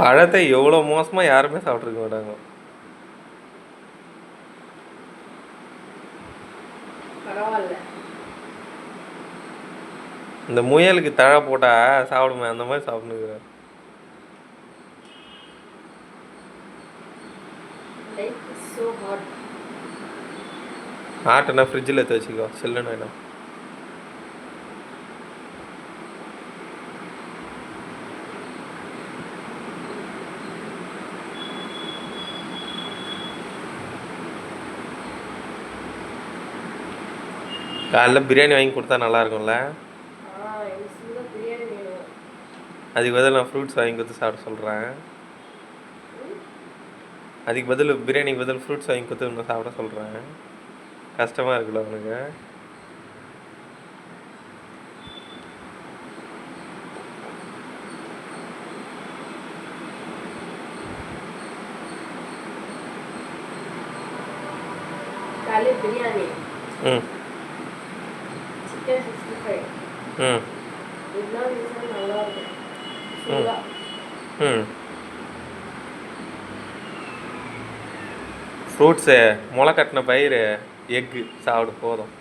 பழத்தை எவ்வளோ மோசமாக யாருமே சாப்பிட்ருக்க மாட்டாங்க. பரவாயில்ல. இந்த முயலுக்கு தழை போட்டால் சாப்பிடுமே, அந்த மாதிரி சாப்பிடுங்கிறேன். ஹாட்னா ஃப்ரிட்ஜில் எடுத்து வச்சுக்கோ, சில்லுன்னு வேணும். காலைல பிரியாணி வாங்கி கொடுத்தா நல்லாயிருக்கும்ல. அதுக்கு பதில் நான் ஃப்ரூட்ஸ் வாங்கி கொடுத்து சாப்பிட சொல்கிறேன். அதுக்கு பதில் பிரியாணிக்கு பதில் ஃப்ரூட்ஸ் வாங்கி கொடுத்து இன்னும் சாப்பிட சொல்கிறேன். கஷ்டமாக இருக்குல்ல உனக்கு? பிரியாணி, சிக்கன் 65 இதெல்லாம் நல்லா இருக்கும். ஃப்ரூட்ஸு, முளை கட்டின பயிர், எக்கு சாப்பிடு போதும்.